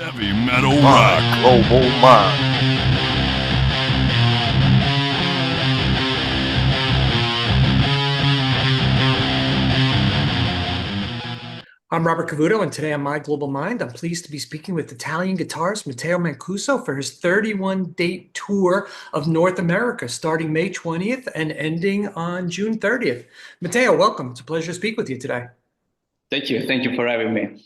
Heavy metal My rock. global mind. I'm Robert Cavuto, and today on My Global Mind, I'm pleased to be speaking with Italian guitarist Matteo Mancuso for his 31-date tour of North America, starting May 20th and ending on June 30th. Matteo, welcome. It's a pleasure to speak with you today. Thank you. Thank you for having me.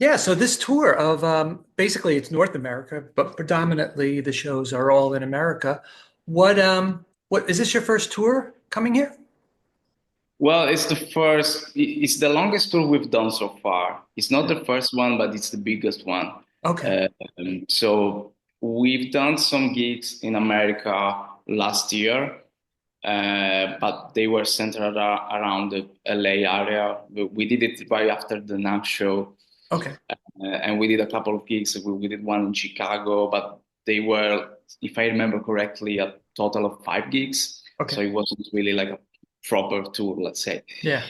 Yeah, so this tour of basically it's North America, but predominantly the shows are all in America. What is this your first tour coming here? Well, it's the longest tour we've done so far. It's not the first one, but it's the biggest one. Okay. So we've done some gigs in America last year, but they were centered around the LA area. We did it right after the NAMM show. Okay. And we did a couple of gigs. We did one in Chicago, but they were, if I remember correctly, a total of 5 gigs. Okay. So it wasn't really like a proper tour, let's say. Yeah.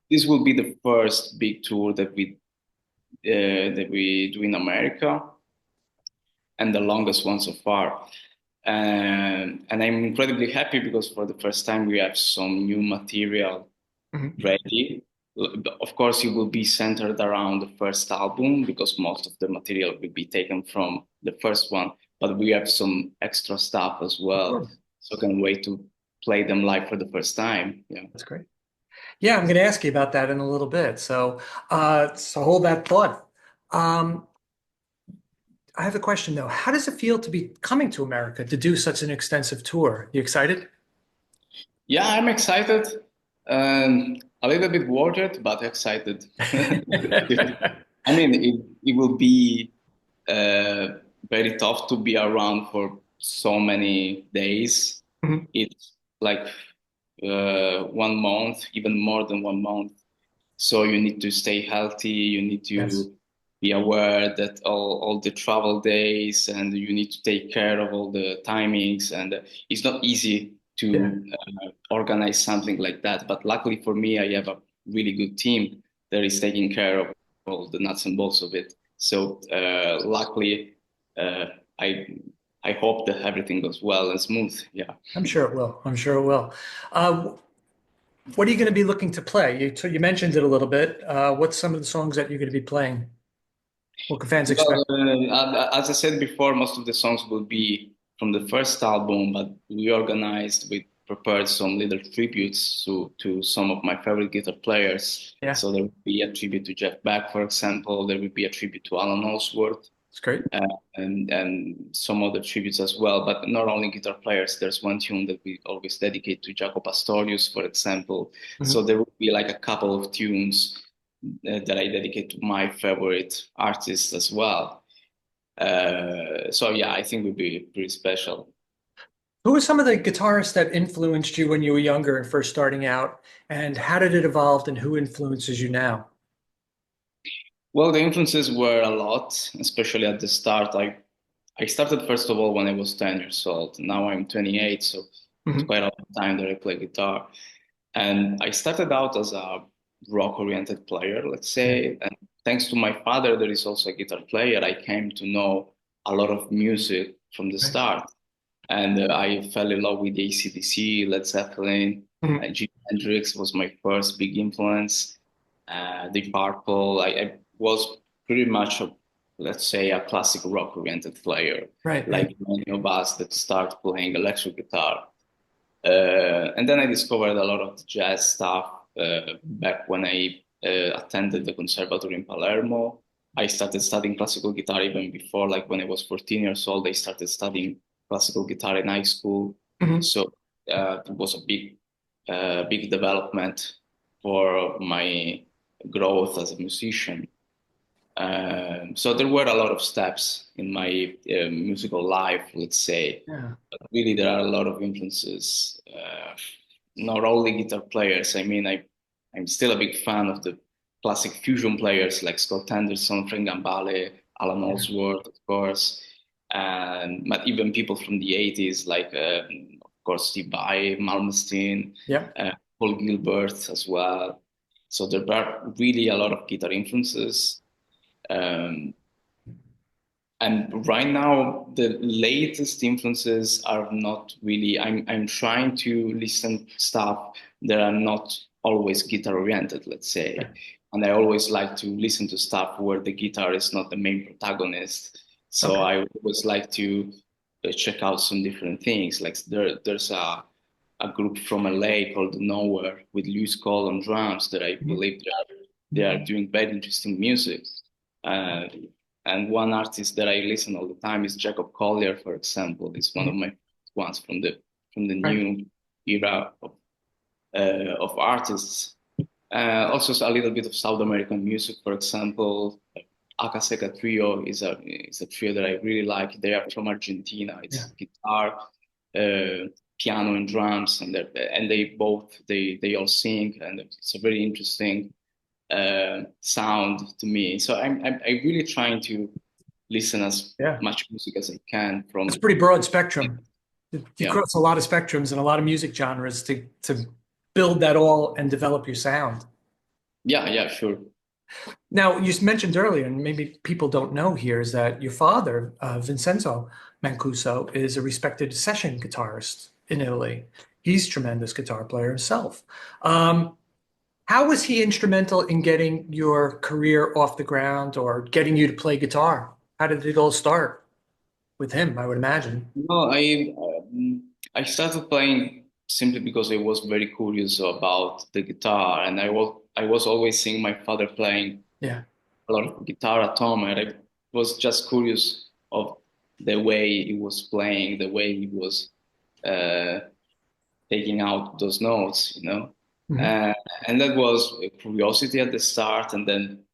This will be the first big tour that we do in America, and the longest one so far. And I'm incredibly happy because for the first time we have some new material ready. Of course, it will be centered around the first album because most of the material will be taken from the first one, but we have some extra stuff as well. So I can't wait to play them live for the first time. Yeah. That's great. Yeah, I'm going to ask you about that in a little bit. So hold that thought. I have a question though. How does it feel to be coming to America to do such an extensive tour? You excited? Yeah, I'm excited. A little bit worried, but excited. I mean, it will be very tough to be around for so many days. Mhm. It's like 1 month, even more than 1 month. So you need to stay healthy. You need Yes. to be aware that all the travel days, and you need to take care of all the timings. And it's not easy Yeah. to organize something like that. But luckily for me, I have a really good team that is taking care of all the nuts and bolts of it. So luckily, uh, I I hope that everything goes well and smooth. Yeah. I'm sure it will. I'm sure it will. Uh, what are you going to be looking to play? You mentioned it a little bit. What's some of the songs that you're going to be playing? What can fans expect? Well, as I said before, most of the songs will be from the first album, but we prepared some little tributes to some of my favorite guitar players. Yeah, So there will be a tribute to Jeff Beck, for example. There will be a tribute to Alan Allsworth, it's great. and some other tributes as well. But not only guitar players. There's one tune that we always dedicate to Jaco Pastorius, for example. So Mhm. there will be like a couple of tunes that I dedicate to my favorite artists as well. So yeah, I think it would be pretty special. Who were some of the guitarists that influenced you when you were younger and first starting out? And how did it evolve and who influences you now? Well, the influences were a lot, especially at the start. I started first of all when I was 10 years old. Now I'm 28, so it's Mhm. quite a long time that I play guitar. And I started out as a rock-oriented player, let's Yeah, say. And thanks to my father, that is also a guitar player, I came to know a lot of music from the right. start. And I fell in love with AC/DC, Led Zeppelin. Mhm. Jimi Hendrix was my first big influence. Deep Purple. I was pretty much, let's say, a classic rock-oriented player, Right, right. like many of us that start playing electric guitar. And then I discovered a lot of the jazz stuff back when I attended the conservatory in Palermo. I started studying classical guitar even before, like when I was 14 years old, I started studying classical guitar in high school. Mhm. So it was a big development for my growth as a musician. So there were a lot of steps in my musical life, let's say. Yeah. But really, there are a lot of influences, not only guitar players. I mean, I'm still a big fan of the classic fusion players like Scott Anderson, Frank Gambale, Alan Yeah. Allsworth, of course, and but even people from the 80s like, of course, Steve Vai, Malmsteen, Yep. Paul Gilbert as well. So there are really a lot of guitar influences. Um, And right now, the latest influences are not really. I'm trying to listen stuff that are not always guitar oriented, let's say. And I always like to listen to stuff where the guitar is not the main protagonist. So Okay. I always like to check out some different things. Like there's a group from LA called Nowhere with Luis Cole on drums that I Mhm. believe they are doing very interesting music. Uh, and one artist that I listen all the time is Jacob Collier, for example. He's one of Mhm. my ones from the Right. new era of artists. Also a little bit of South American music, for example. Acaseca Trio is a trio that I really like. They are from Argentina. Yeah. It's guitar, piano, and drums, and they all sing, and it's a very interesting sound to me. So I'm really trying to listen as Yeah. much music as I can It's a from pretty broad spectrum. You yeah cross a lot of spectrums and a lot of music genres to build that all and develop your sound. yeah sure. Now, you mentioned earlier, and maybe people don't know here, is that your father, Vincenzo Mancuso, is a respected session guitarist in Italy. He's a tremendous guitar player himself. Um, how was he instrumental in getting your career off the ground or getting you to play guitar? How did it all start with him, I would imagine? No, I started playing simply because I was very curious about the guitar, and I was always seeing my father playing Yeah. a lot of guitar at home, and I was just curious of the way he was playing, the way he was uh, taking out those notes, you know. Mhm. Uh, and that was a curiosity at the start, and then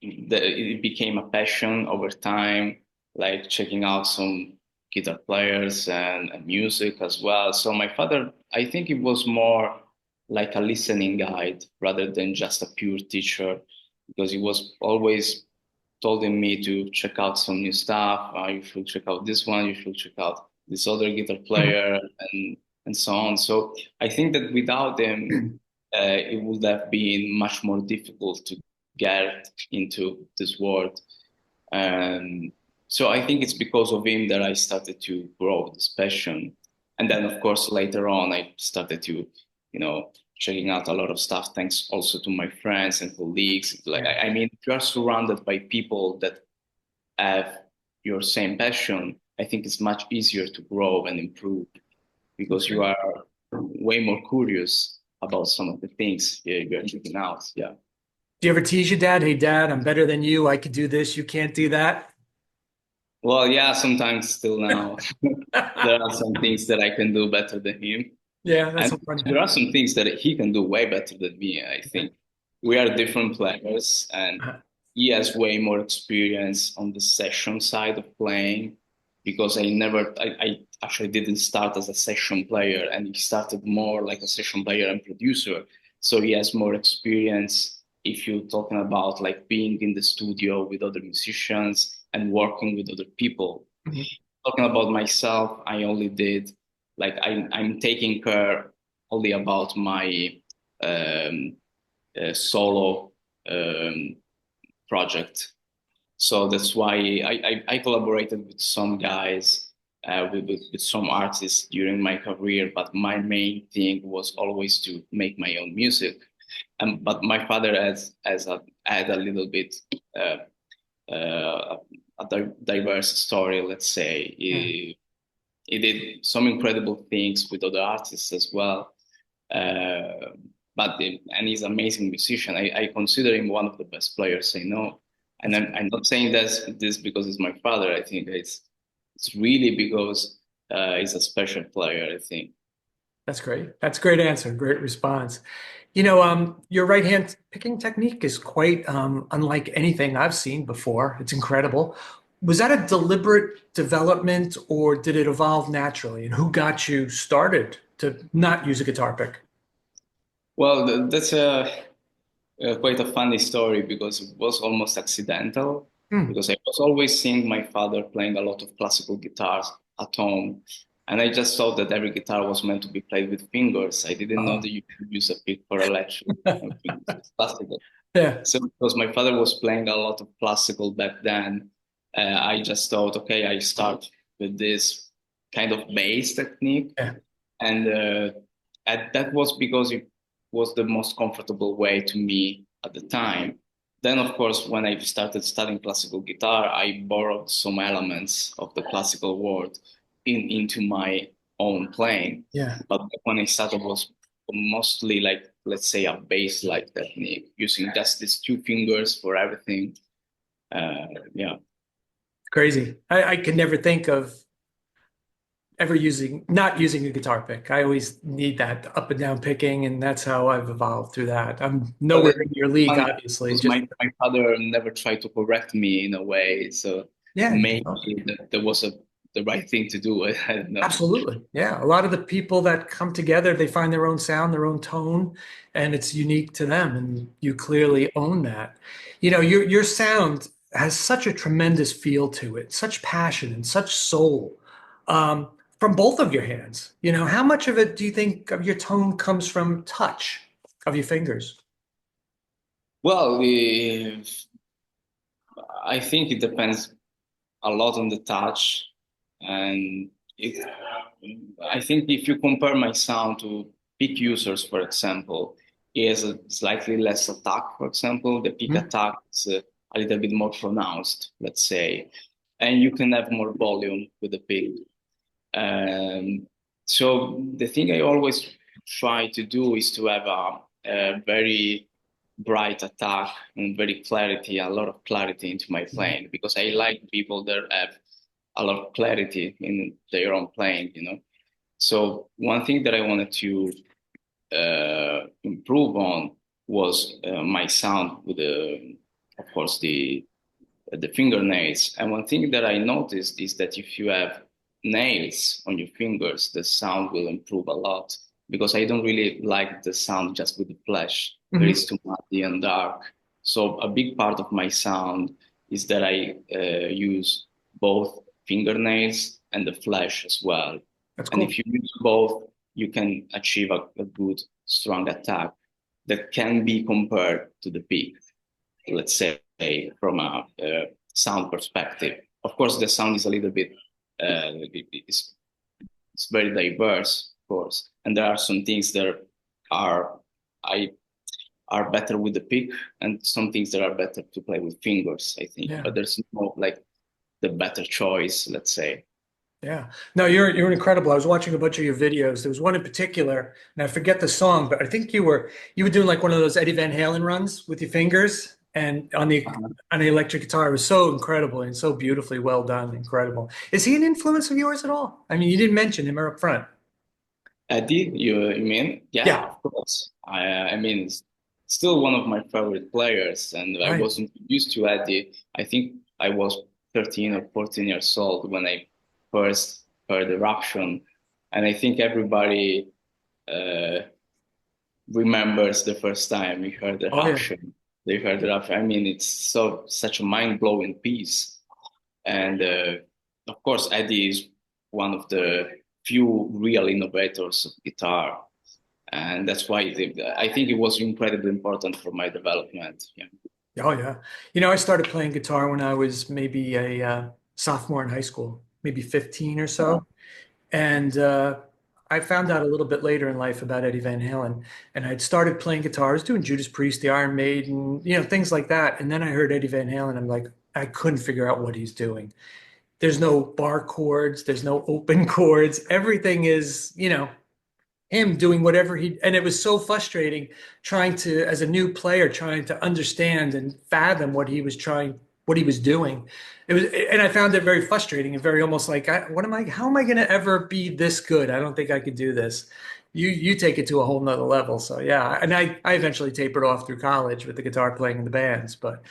it became a passion over time, like checking out some guitar players and music as well. So my father, I think it was more like a listening guide rather than just a pure teacher, because he was always telling me to check out some new stuff. You should check out this one. You should check out this other guitar player, and so on. So I think that without them, Mhm. it would have been much more difficult to get into this world. Um, so I think it's because of him that I started to grow this passion. And then, of course, later on, I started to, checking out a lot of stuff, thanks also to my friends and colleagues. Like, Yeah. I mean, if you are surrounded by people that have your same passion, I think it's much easier to grow and improve because you Okay. are way more curious about some of the things you're checking out. Yeah. Do you ever tease your dad? Hey, dad, I'm better than you. I could do this. You can't do that. Well, yeah, sometimes still now there are some things that I can do better than him. Yeah, that's And so funny. there are some things that he can do way better than me, I Yeah. think. We are different players, and he has way more experience on the session side of playing because I actually didn't start as a session player, and he started more like a session player and producer. So he has more experience if you're talking about like being in the studio with other musicians and working with other people. Mhm. Talking about myself, I only did like I'm taking care only about my um, solo um, project. So that's why I collaborated with some guys, with some artists during my career, but my main thing was always to make my own music. But my father had a little bit uh, uh, a diverse story, let's say. Yeah. He did some incredible things with other artists as well. Uh, and he's an amazing musician. I consider him one of the best players I know. And That's I'm not saying this because he's my father. I think it's really because he's a special player, I think. that's great. That's a great answer. Great response. Your right hand picking technique is quite unlike anything I've seen before. It's incredible. Was that a deliberate development or did it evolve naturally? And who got you started to not use a guitar pick? Well, that's quite a funny story because it was almost accidental. Hmm. Because I was always seeing my father playing a lot of classical guitars at home, and I just thought that every guitar was meant to be played with fingers. I didn't know Uh-huh. that you could use a pick for electric fingers, classical. Yeah. So because my father was playing a lot of classical back then, I just thought, okay, I start with this kind of bass technique, Yeah. and that was because it was the most comfortable way to me at the time. Then, of course, when I started studying classical guitar, I borrowed some elements of the classical world into my own playing. Yeah. But when I started, was mostly like, let's say, a bass-like technique, using just these two fingers for everything. Yeah. Crazy. I could never think of ever not using a guitar pick. I always need that up and down picking, and that's how I've evolved through that. I'm But nowhere in your league, funny obviously. because Just my father never tried to correct me in a way, so yeah, maybe that was the right thing to do. I don't know. absolutely. Yeah. A lot of the people that come together, they find their own sound, their own tone, and it's unique to them. And you clearly own that. Your sound has such a tremendous feel to it, such passion and such soul, from both of your hands. How much of it do you think of your tone comes from touch of your fingers? Well, I think it depends a lot on the touch, and it, I think if you compare my sound to pick users, for example, he has a slightly less attack. For example, the pick Hmm? attack is a little bit more pronounced, let's say, and you can have more volume with the pick. So the thing I always try to do is to have a very bright attack and a lot of clarity into my playing because I like people that have a lot of clarity in their own playing, you know. So one thing that I wanted to improve on was my sound with of course, the fingernails. And one thing that I noticed is that if you have nails on your fingers, the sound will improve a lot because I don't really like the sound just with the flesh. There Hmm. is too muddy and dark. So a big part of my sound is that I use both fingernails and the flesh as well. That's And cool. if you use both, you can achieve a good, strong attack that can be compared to the pick, let's say, from a sound perspective. Of course, the sound is a little bit, it's, it's very diverse, of course, and there are some things that are I are better with the pick, and some things that are better to play with fingers, I think. Yeah. But there's no like the better choice, let's say. Yeah. No, you're incredible. I was watching a bunch of your videos. There was one in particular, and I forget the song, but I think you were doing like one of those Eddie Van Halen runs with your fingers and on the electric guitar. It was so incredible and so beautifully well done. Incredible. Is he an influence of yours at all? I mean, you didn't mention him up front. Eddie, you mean? Yeah, Yeah. of course. I mean, it's still one of my favorite players, and I Right. was introduced to Eddie. I think I was 13 or 14 years old when I first heard Eruption, and I think everybody uh, remembers the first time we heard Oh yeah. Eruption. They heard Eruption. I mean, it's such a mind-blowing piece, and of course, Eddie is one of the few real innovators of guitar, and that's why I think it was incredibly important for my development. Yeah. Oh yeah. I started playing guitar when I was maybe a sophomore in high school, maybe 15 or so. And I found out a little bit later in life about Eddie Van Halen. And I'd started playing guitar. I was doing Judas Priest, the Iron Maiden, things like that. And then I heard Eddie Van Halen. I'm like, I couldn't figure out what he's doing. There's no bar chords, there's no open chords. Everything is, him doing whatever and it was so frustrating trying to, as a new player, trying to understand and fathom what he was doing. And I found it very frustrating and very almost like, how am I going to ever be this good? I don't think I could do this. You take it to a whole nother level. So yeah. And I eventually tapered off through college with the guitar playing in the bands, but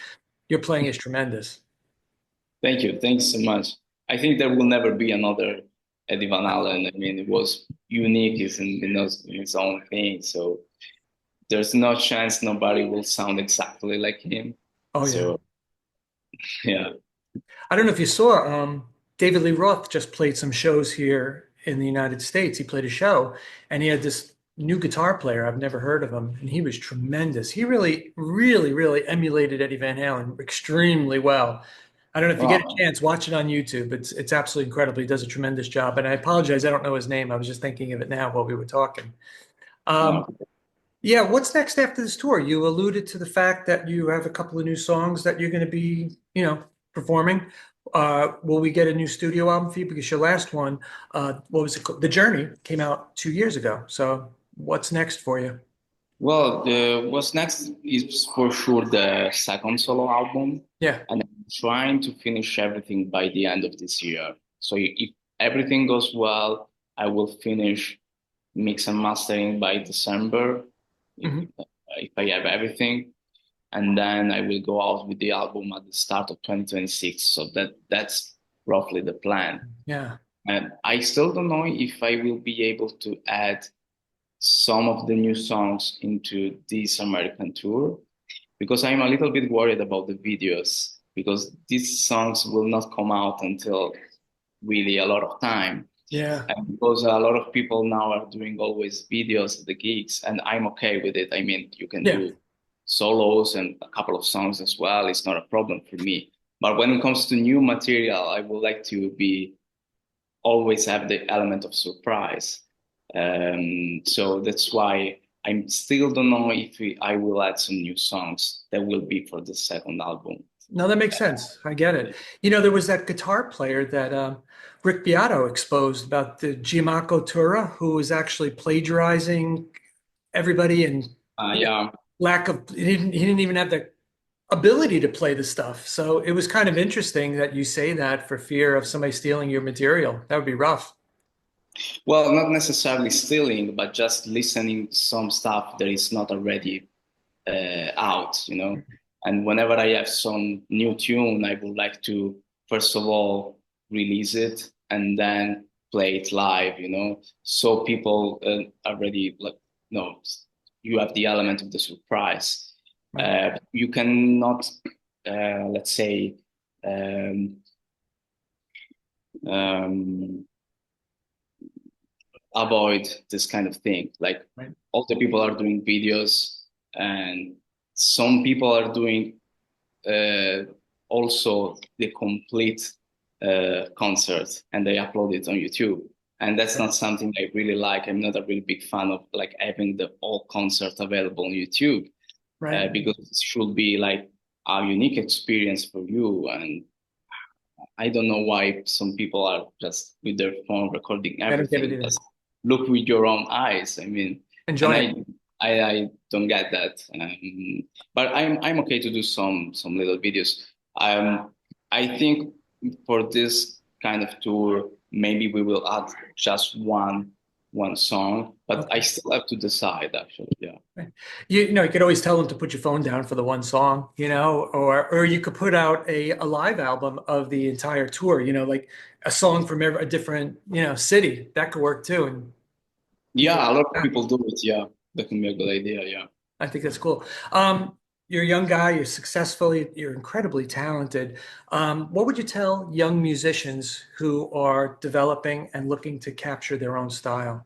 your playing is tremendous. Thank you. Thanks so much. I think there will never be another Eddie Van Halen. I mean, it was unique in its own thing. So there's no chance nobody will sound exactly like him. Oh yeah. So yeah. I don't know if you saw, David Lee Roth just played some shows here in the United States. He played a show and he had this new guitar player. I've never heard of him, and he was tremendous. He really, really, really emulated Eddie Van Halen extremely well. I don't know if you get a Wow. chance, watch it on YouTube. It's absolutely incredible. He does a tremendous job. And I apologize, I don't know his name. I was just thinking of it now while we were talking. Um, Wow. yeah, what's next after this tour? You alluded to the fact that you have a couple of new songs that you're going to be, performing. Will we get a new studio album for you? Because your last one, what was it called? The Journey came out 2 years ago. So what's next for you? Well, what's next is for sure the second solo album, Yeah. and I'm trying to finish everything by the end of this year. So if everything goes well, I will finish mix and mastering by December, Hmm. if I have everything, and then I will go out with the album at the start of 2026. So that's roughly the plan. Yeah. And I still don't know if I will be able to add some of the new songs into this American tour because I'm a little bit worried about the videos because these songs will not come out until really a lot of time. Yeah. And because a lot of people now are doing always videos at the gigs, and I'm okay with it. I mean, you can Yeah. do solos and a couple of songs as well. It's not a problem for me. But when it comes to new material, I would like to be always have the element of surprise. So that's why I still don't know if I will add some new songs that will be for the second album. No, that makes sense. I get it. There was that guitar player that Rick Beato exposed about the Giamacco Tura, who was actually plagiarizing everybody and Yeah. lack of he didn't even have the ability to play the stuff. So it was kind of interesting that you say that for fear of somebody stealing your material. That would be rough. Well, not necessarily stealing, but just listening some stuff that is not already out, you know. And whenever I have some new tune, I would like to first of all release it and then play it live, you know, so people already like, no, you have the element of the surprise. Right. You cannot, let's say, um, um, avoid this kind of thing. Like Right. all the people are doing videos, and some people are doing uh, also the complete concert, and they upload it on YouTube. And that's Right. not something I really like. I'm not a really big fan of like having the whole concert available on YouTube Right. because it should be like a unique experience for you. And I don't know why some people are just with their phone recording I don't get it everything. either. Just look with your own eyes. I mean, and Enjoy it. I don't get that. But I'm okay to do some little videos. I think for this kind of tour, maybe we will add just one song, but I Okay. still have to decide actually. Yeah. Right. You could always tell them to put your phone down for the one song, or you could put out a live album of the entire tour, like a song from a different, city. That could work too. And people, Yeah, a lot of people do it. Yeah, that can be a good idea. Yeah. I think that's cool. You're a young guy, you're successful, you're incredibly talented. What would you tell young musicians who are developing and looking to capture their own style?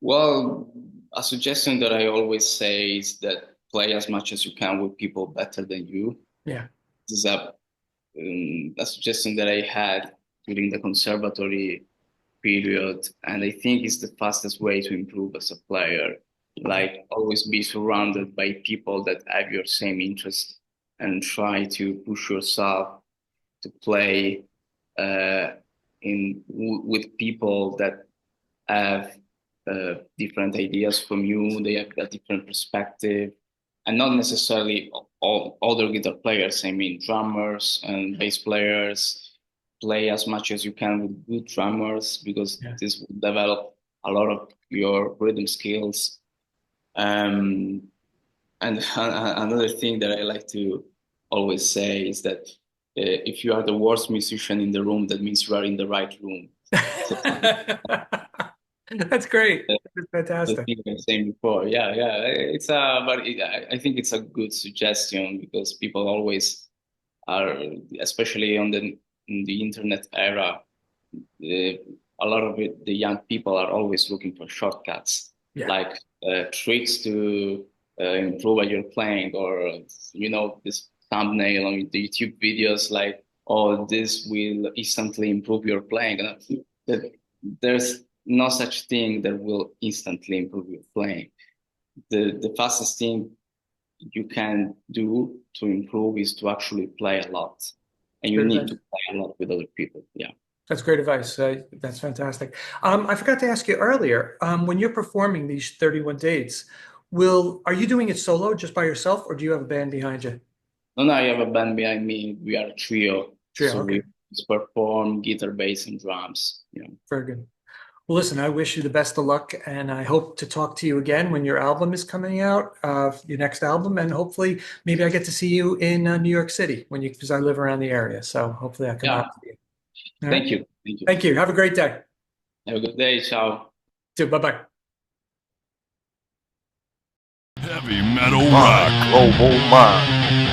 Well, a suggestion that I always say is that play as much as you can with people better than you. Yeah. This is a suggestion that I had during the conservatory period, and I think it's the fastest way to improve as a player. Like always be surrounded by people that have your same interest and try to push yourself to play uh, with people that have different ideas from you. They have a different perspective, and not necessarily all other guitar players. I mean, drummers and bass players. Play as much as you can with good drummers because Yeah. this will develop a lot of your rhythm skills. Um, and another thing that I like to always say is that if you are the worst musician in the room, that means you are in the right room. So That's great. That's the fantastic. thing I was saying before. Yeah, yeah. I think it's a good suggestion because people always are, especially in the internet era, a lot of the young people are always looking for shortcuts, Yeah. like tricks to improve at your playing, or this thumbnail on the YouTube videos, like, oh, this will instantly improve your playing. There's no such thing that will instantly improve your playing. The fastest thing you can do to improve is to actually play a lot. And you Great need to advice. play a lot with other people. Yeah. That's great advice. That's fantastic. I forgot to ask you earlier, when you're performing these 31 dates, are you doing it solo just by yourself, or do you have a band behind you? No, no, I have a band behind me. We are a trio. Trio, So okay. we perform guitar, bass, and drums. Very good. Well, listen, I wish you the best of luck, and I hope to talk to you again when your album is coming out, your next album, and hopefully maybe I get to see you in New York City because I live around the area. So hopefully I come Yeah. out to you. All right. Thank you. Thank you. Thank you. Have a great day. Have a good day. Ciao. Bye-bye. Heavy metal rock. Global mind.